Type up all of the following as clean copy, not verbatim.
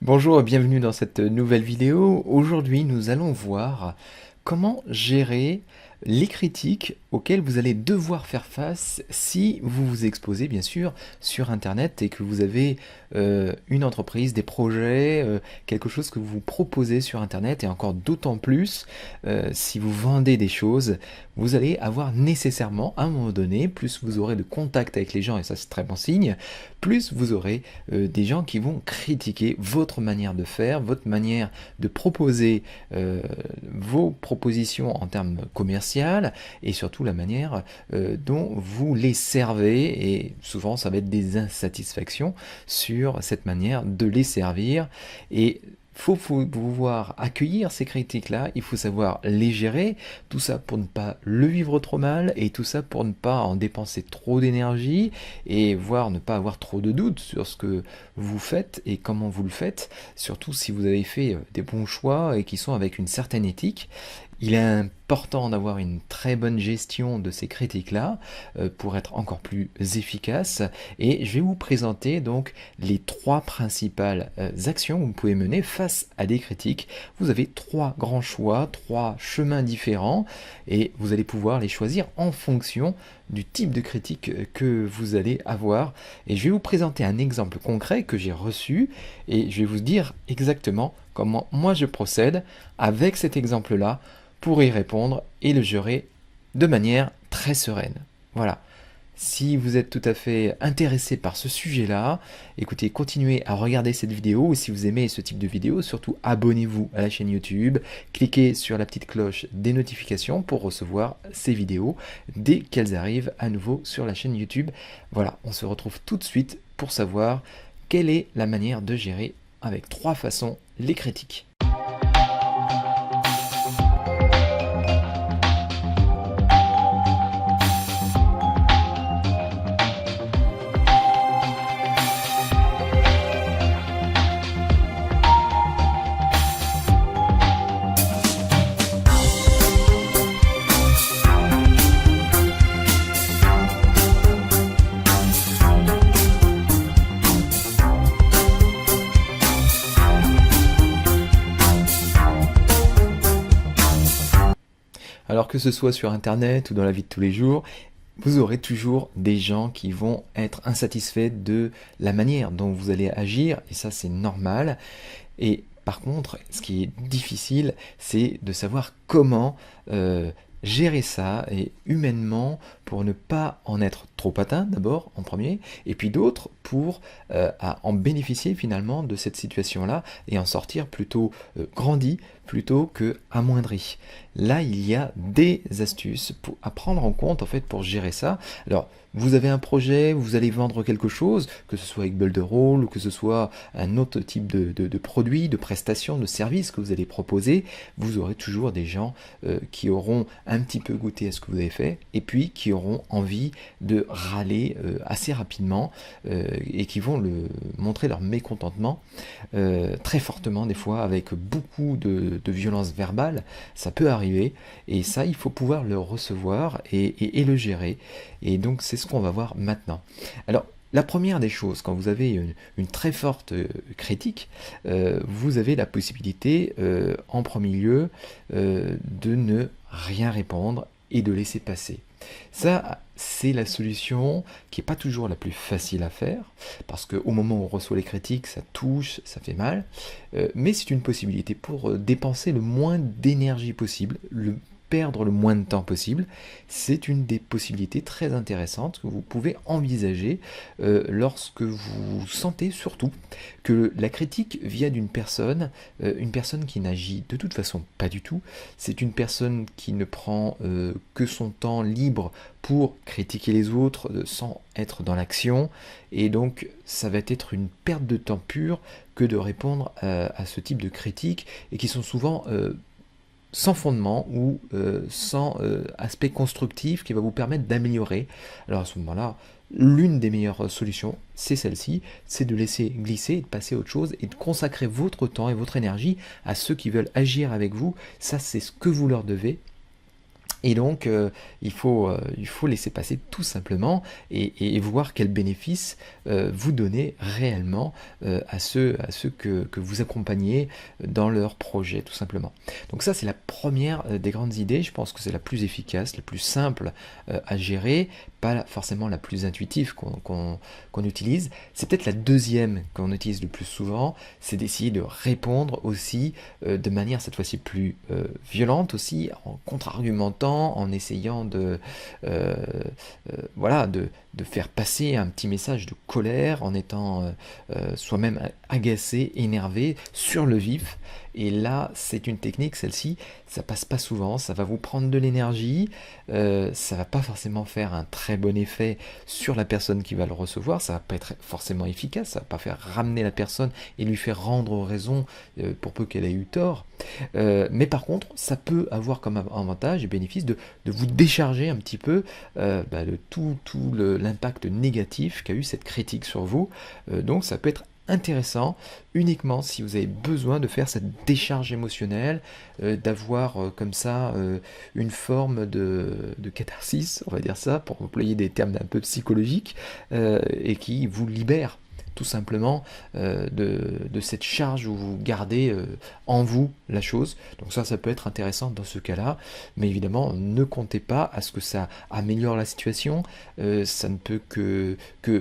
Bonjour et bienvenue dans cette nouvelle vidéo. Aujourd'hui, nous allons voir comment gérer les critiques auxquelles vous allez devoir faire face si vous vous exposez bien sûr sur Internet et que vous avez une entreprise, des projets, quelque chose que vous proposez sur Internet et encore d'autant plus si vous vendez des choses, vous allez avoir nécessairement à un moment donné, plus vous aurez de contact avec les gens et ça c'est très bon signe, plus vous aurez des gens qui vont critiquer votre manière de faire, votre manière de proposer vos propositions en termes commerciaux et surtout la manière dont vous les servez et souvent ça va être des insatisfactions sur cette manière de les servir et faut pouvoir accueillir ces critiques-là, il faut savoir les gérer, tout ça pour ne pas le vivre trop mal et tout ça pour ne pas en dépenser trop d'énergie et voire ne pas avoir trop de doutes sur ce que vous faites et comment vous le faites, surtout si vous avez fait des bons choix et qui sont avec une certaine éthique. Il est important d'avoir une très bonne gestion de ces critiques-là pour être encore plus efficace et je vais vous présenter donc les trois principales actions que vous pouvez mener face à des critiques. Vous avez trois grands choix, trois chemins différents et vous allez pouvoir les choisir en fonction du type de critique que vous allez avoir et je vais vous présenter un exemple concret que j'ai reçu et je vais vous dire exactement comment moi je procède avec cet exemple-là pour y répondre et le gérer de manière très sereine. Voilà. Si vous êtes tout à fait intéressé par ce sujet-là, écoutez, continuez à regarder cette vidéo et si vous aimez ce type de vidéo, surtout abonnez-vous à la chaîne YouTube, cliquez sur la petite cloche des notifications pour recevoir ces vidéos dès qu'elles arrivent à nouveau sur la chaîne YouTube. Voilà, on se retrouve tout de suite pour savoir quelle est la manière de gérer avec trois façons les critiques. Alors que ce soit sur Internet ou dans la vie de tous les jours, vous aurez toujours des gens qui vont être insatisfaits de la manière dont vous allez agir, et ça c'est normal. Et par contre, ce qui est difficile, c'est de savoir comment gérer ça, et humainement, pour ne pas en être trop atteint d'abord, en premier, et puis d'autres pour en bénéficier finalement de cette situation-là, et en sortir plutôt grandi, plutôt que amoindri. Là, il y a des astuces à prendre en compte en fait pour gérer ça. Alors, vous avez un projet, vous allez vendre quelque chose, que ce soit avec Builderall ou que ce soit un autre type de produit, de prestation, de service que vous allez proposer, vous aurez toujours des gens qui auront un petit peu goûté à ce que vous avez fait et puis qui auront envie de râler assez rapidement et qui vont montrer leur mécontentement très fortement des fois avec beaucoup de violence verbale. Ça peut arriver et ça il faut pouvoir le recevoir et le gérer et donc c'est ce qu'on va voir maintenant. Alors la première des choses, quand vous avez une très forte critique, vous avez la possibilité en premier lieu de ne rien répondre et de laisser passer. Ça, c'est la solution qui n'est pas toujours la plus facile à faire, parce qu'au moment où on reçoit les critiques, ça touche, ça fait mal, mais c'est une possibilité pour dépenser le moins d'énergie possible, perdre le moins de temps possible. C'est une des possibilités très intéressantes que vous pouvez envisager lorsque vous sentez surtout que la critique vient d'une personne, une personne qui n'agit de toute façon pas du tout, c'est une personne qui ne prend que son temps libre pour critiquer les autres sans être dans l'action, et donc ça va être une perte de temps pure que de répondre à ce type de critiques, et qui sont souvent sans fondement ou sans aspect constructif qui va vous permettre d'améliorer. Alors à ce moment-là, l'une des meilleures solutions, c'est celle-ci, c'est de laisser glisser, de passer à autre chose et de consacrer votre temps et votre énergie à ceux qui veulent agir avec vous. Ça, c'est ce que vous leur devez. Et donc, il faut laisser passer tout simplement et voir quels bénéfices vous donnez réellement à ceux que vous accompagnez dans leur projet, tout simplement. Donc ça, c'est la première des grandes idées. Je pense que c'est la plus efficace, la plus simple à gérer, pas forcément la plus intuitive qu'on utilise. C'est peut-être la deuxième qu'on utilise le plus souvent, c'est d'essayer de répondre aussi de manière cette fois-ci plus violente aussi, en contre-argumentant, en essayant voilà, de faire passer un petit message de colère, en étant soi-même agacé, énervé, sur le vif. Et là, c'est une technique, celle-ci, ça passe pas souvent, ça va vous prendre de l'énergie, ça va pas forcément faire un très bon effet sur la personne qui va le recevoir, ça va pas être forcément efficace, ça va pas faire ramener la personne et lui faire rendre raison pour peu qu'elle ait eu tort. Mais par contre, ça peut avoir comme avantage et bénéfice de vous décharger un petit peu de tout l'impact négatif qu'a eu cette critique sur vous. Donc ça peut être intéressant uniquement si vous avez besoin de faire cette décharge émotionnelle, d'avoir comme ça une forme de catharsis, on va dire ça, pour employer des termes un peu psychologiques, et qui vous libère tout simplement de cette charge où vous gardez en vous la chose. Donc ça peut être intéressant dans ce cas-là, mais évidemment, ne comptez pas à ce que ça améliore la situation, ça ne peut que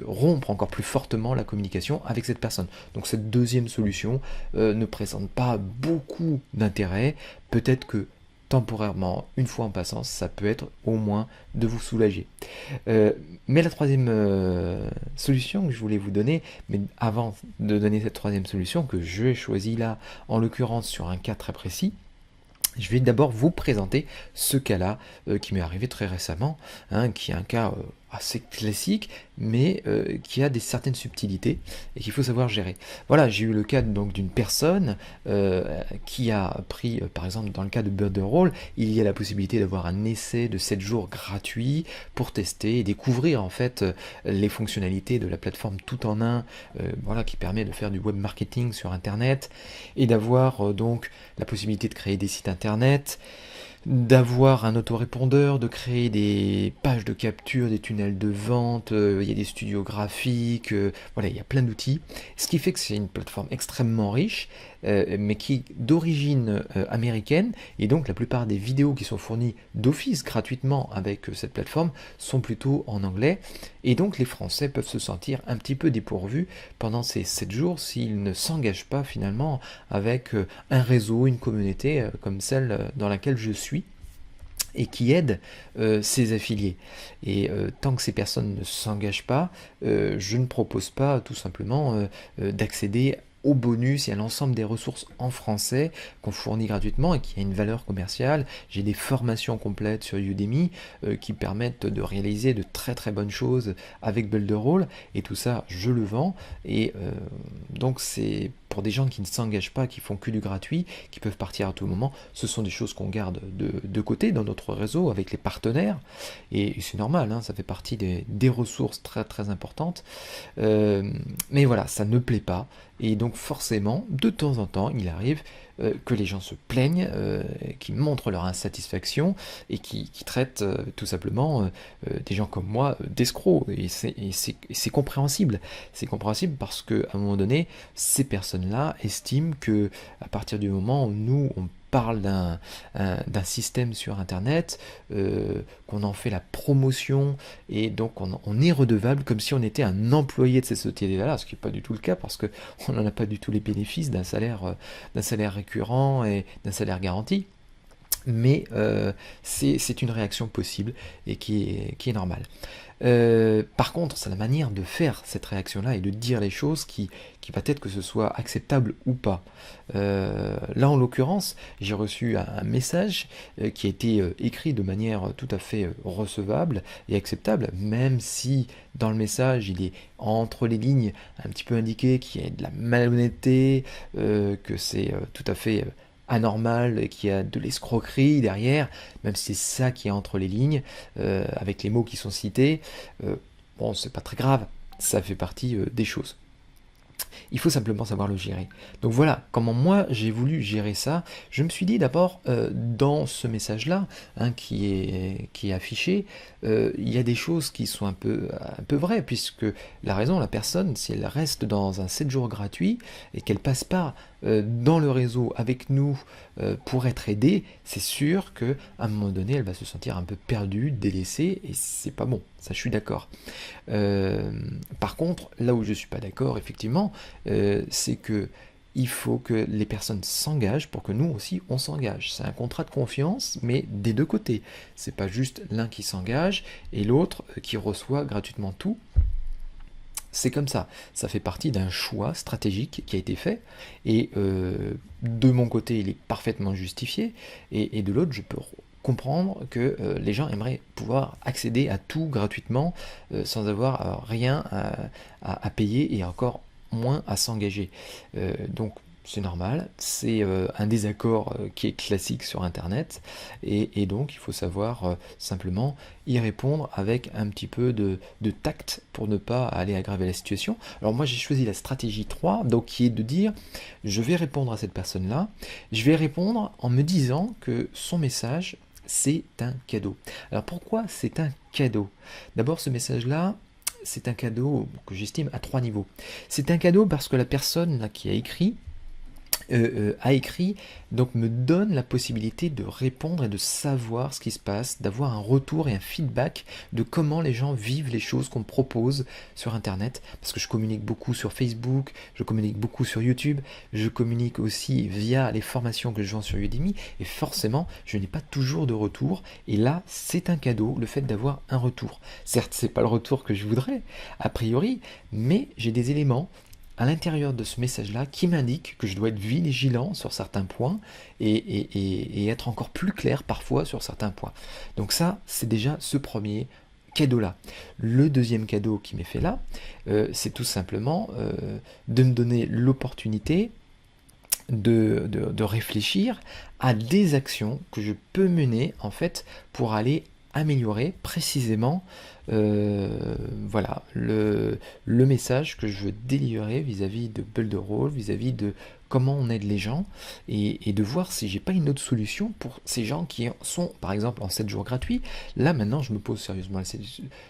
rompre encore plus fortement la communication avec cette personne. Donc cette deuxième solution ne présente pas beaucoup d'intérêt, peut-être que temporairement, une fois en passant, ça peut être au moins de vous soulager. Mais la troisième solution que je voulais vous donner, mais avant de donner cette troisième solution que j'ai choisie là, en l'occurrence sur un cas très précis, je vais d'abord vous présenter ce cas-là qui m'est arrivé très récemment, hein, qui est un cas assez classique, mais qui a certaines subtilités et qu'il faut savoir gérer. Voilà, j'ai eu le cas donc d'une personne qui a pris, par exemple dans le cas de Builderall, il y a la possibilité d'avoir un essai de 7 jours gratuit pour tester et découvrir en fait les fonctionnalités de la plateforme tout en un, voilà, qui permet de faire du web marketing sur Internet et d'avoir donc la possibilité de créer des sites Internet, d'avoir un autorépondeur, de créer des pages de capture, des tunnels de vente, il y a des studios graphiques, voilà, il y a plein d'outils. Ce qui fait que c'est une plateforme extrêmement riche, mais qui est d'origine américaine, et donc la plupart des vidéos qui sont fournies d'office gratuitement avec cette plateforme sont plutôt en anglais, et donc les Français peuvent se sentir un petit peu dépourvus pendant ces 7 jours s'ils ne s'engagent pas finalement avec un réseau, une communauté comme celle dans laquelle je suis, et qui aide ses affiliés. Et tant que ces personnes ne s'engagent pas, je ne propose pas tout simplement d'accéder aux bonus et à l'ensemble des ressources en français qu'on fournit gratuitement et qui a une valeur commerciale. J'ai des formations complètes sur Udemy qui permettent de réaliser de très très bonnes choses avec Builderall, et tout ça je le vends, et donc c'est pour des gens qui ne s'engagent pas, qui font que du gratuit, qui peuvent partir à tout moment. Ce sont des choses qu'on garde de côté dans notre réseau avec les partenaires, et c'est normal, hein, ça fait partie des ressources très très importantes, mais voilà, ça ne plaît pas, et donc forcément, de temps en temps, il arrive que les gens se plaignent, qui montrent leur insatisfaction, et qui traitent tout simplement des gens comme moi d'escrocs, et c'est compréhensible. C'est compréhensible parce que à un moment donné, ces personnes-là estiment que à partir du moment où nous on parle d'un système sur Internet, qu'on en fait la promotion, et donc on est redevable comme si on était un employé de cette société-là, ce qui n'est pas du tout le cas, parce qu'on n'en a pas du tout les bénéfices d'un salaire récurrent et d'un salaire garanti. Mais c'est une réaction possible et qui est normale. Par contre, c'est la manière de faire cette réaction-là et de dire les choses qui va être que ce soit acceptable ou pas. Là, en l'occurrence, j'ai reçu un message qui a été écrit de manière tout à fait recevable et acceptable, même si dans le message, il est entre les lignes un petit peu indiqué qu'il y a de la malhonnêteté, que c'est tout à fait anormal, et qu'il y a de l'escroquerie derrière, même si c'est ça qui est entre les lignes, avec les mots qui sont cités, bon, c'est pas très grave, ça fait partie des choses. Il faut simplement savoir le gérer. Donc voilà comment moi j'ai voulu gérer ça. Je me suis dit d'abord dans ce message-là qui est affiché, il y a des choses qui sont un peu vraies puisque la personne, si elle reste dans un 7 jours gratuit et qu'elle passe pas dans le réseau avec nous pour être aidée, c'est sûr qu'à un moment donné, elle va se sentir un peu perdue, délaissée et c'est pas bon. Ça, je suis d'accord. Par contre, là où je suis pas d'accord, effectivement, c'est que il faut que les personnes s'engagent pour que nous aussi on s'engage. C'est un contrat de confiance, mais des deux côtés. C'est pas juste l'un qui s'engage et l'autre qui reçoit gratuitement tout. C'est comme ça. Ça fait partie d'un choix stratégique qui a été fait et de mon côté, il est parfaitement justifié et de l'autre, je peux comprendre que les gens aimeraient pouvoir accéder à tout gratuitement sans avoir rien à payer et encore moins à s'engager. Donc c'est normal, c'est un désaccord qui est classique sur Internet et donc il faut savoir simplement y répondre avec un petit peu de tact pour ne pas aller aggraver la situation. Alors moi j'ai choisi la stratégie 3, donc qui est de dire je vais répondre à cette personne-là, je vais répondre en me disant que son message c'est un cadeau. Alors pourquoi c'est un cadeau? D'abord ce message-là, c'est un cadeau que j'estime à 3 niveaux. C'est un cadeau parce que la personne là, qui a écrit, donc me donne la possibilité de répondre et de savoir ce qui se passe, d'avoir un retour et un feedback de comment les gens vivent les choses qu'on me propose sur Internet, parce que je communique beaucoup sur Facebook, je communique beaucoup sur YouTube, je communique aussi via les formations que je vends sur Udemy, et forcément, je n'ai pas toujours de retour, et là, c'est un cadeau, le fait d'avoir un retour. Certes, c'est pas le retour que je voudrais, a priori, mais j'ai des éléments à l'intérieur de ce message-là qui m'indique que je dois être vigilant sur certains points et être encore plus clair parfois sur certains points. Donc ça, c'est déjà ce premier cadeau-là. Le deuxième cadeau qui m'est fait là, c'est tout simplement de me donner l'opportunité de réfléchir à des actions que je peux mener en fait pour aller améliorer précisément voilà, le message que je veux délivrer vis-à-vis de Build a Role, vis-à-vis de comment on aide les gens et de voir si j'ai pas une autre solution pour ces gens qui sont par exemple en 7 jours gratuits. Là maintenant je me pose sérieusement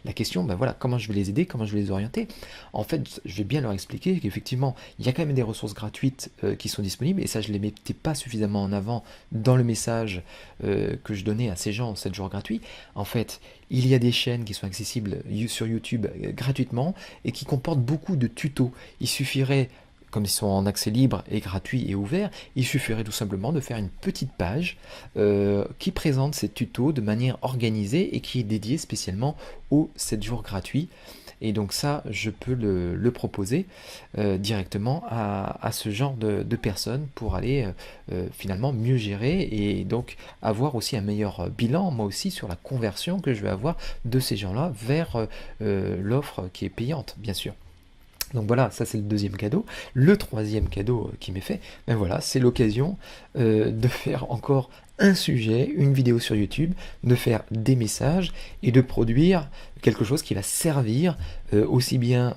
la question, ben voilà, comment je vais les aider, comment je vais les orienter. En fait je vais bien leur expliquer qu'effectivement il y a quand même des ressources gratuites qui sont disponibles et ça je les mettais pas suffisamment en avant dans le message que je donnais à ces gens en 7 jours gratuits. En fait il y a des chaînes qui sont accessibles sur YouTube gratuitement et qui comportent beaucoup de tutos. Il suffirait, comme ils sont en accès libre et gratuit et ouvert, il suffirait tout simplement de faire une petite page qui présente ces tutos de manière organisée et qui est dédiée spécialement aux 7 jours gratuits. Et donc ça, je peux le proposer directement à ce genre de personnes pour aller finalement mieux gérer et donc avoir aussi un meilleur bilan, moi aussi, sur la conversion que je vais avoir de ces gens-là vers l'offre qui est payante, bien sûr. Donc voilà, ça c'est le deuxième cadeau. Le troisième cadeau qui m'est fait, ben voilà, c'est l'occasion de faire encore un sujet, une vidéo sur YouTube, de faire des messages et de produire quelque chose qui va servir aussi bien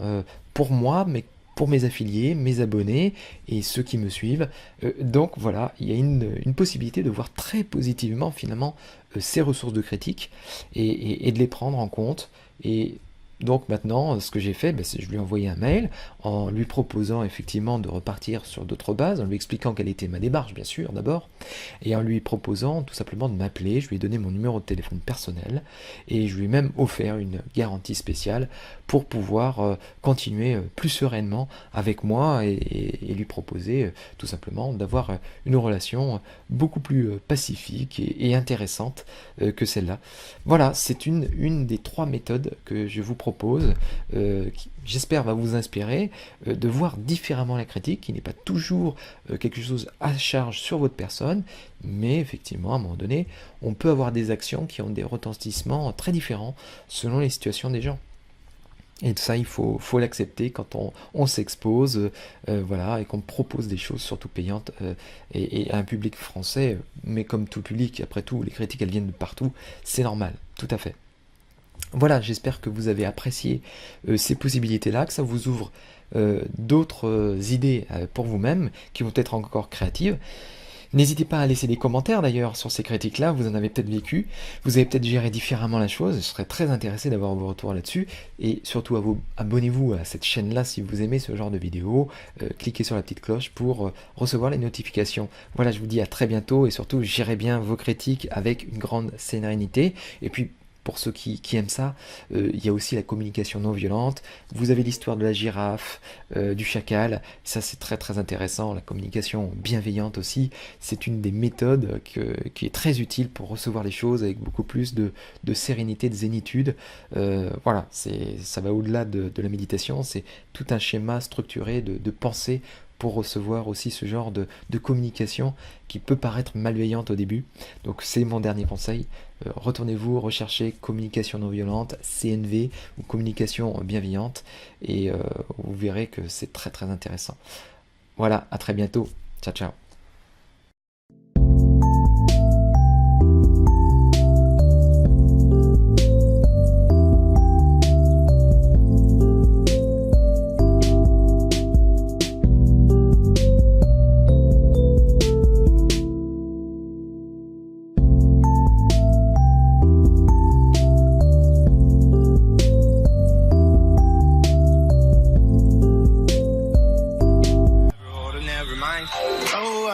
pour moi, mais pour mes affiliés, mes abonnés et ceux qui me suivent. Donc voilà, il y a une possibilité de voir très positivement finalement ces ressources de critique et de les prendre en compte. Et donc maintenant, ce que j'ai fait, c'est je lui ai envoyé un mail en lui proposant effectivement de repartir sur d'autres bases, en lui expliquant quelle était ma démarche, bien sûr, d'abord, et en lui proposant tout simplement de m'appeler. Je lui ai donné mon numéro de téléphone personnel et je lui ai même offert une garantie spéciale pour pouvoir continuer plus sereinement avec moi et lui proposer tout simplement d'avoir une relation beaucoup plus pacifique et intéressante que celle-là. Voilà, c'est une des 3 méthodes que je vous propose, qui j'espère va vous inspirer, de voir différemment la critique, qui n'est pas toujours quelque chose à charge sur votre personne, mais effectivement à un moment donné, on peut avoir des actions qui ont des retentissements très différents selon les situations des gens. Et ça, il faut l'accepter quand on s'expose, voilà, et qu'on propose des choses surtout payantes et à un public français, mais comme tout public, après tout, les critiques elles viennent de partout, c'est normal, tout à fait. Voilà, j'espère que vous avez apprécié ces possibilités-là, que ça vous ouvre d'autres idées pour vous-même qui vont être encore créatives. N'hésitez pas à laisser des commentaires d'ailleurs sur ces critiques-là, vous en avez peut-être vécu, vous avez peut-être géré différemment la chose, je serais très intéressé d'avoir vos retours là-dessus, et surtout abonnez-vous à cette chaîne-là si vous aimez ce genre de vidéos, cliquez sur la petite cloche pour recevoir les notifications. Voilà, je vous dis à très bientôt, et surtout gérez bien vos critiques avec une grande sérénité, et puis pour ceux qui aiment ça, il y a aussi la communication non violente. Vous avez l'histoire de la girafe, du chacal. Ça, c'est très très intéressant. La communication bienveillante aussi, c'est une des méthodes qui est très utile pour recevoir les choses avec beaucoup plus de sérénité, de zénitude. Voilà, ça va au-delà de la méditation. C'est tout un schéma structuré de pensée pour recevoir aussi ce genre de communication qui peut paraître malveillante au début. Donc c'est mon dernier conseil. Retournez-vous, recherchez communication non violente, CNV ou communication bienveillante, et vous verrez que c'est très très intéressant. Voilà, à très bientôt. Ciao ciao. Never mind. Oh,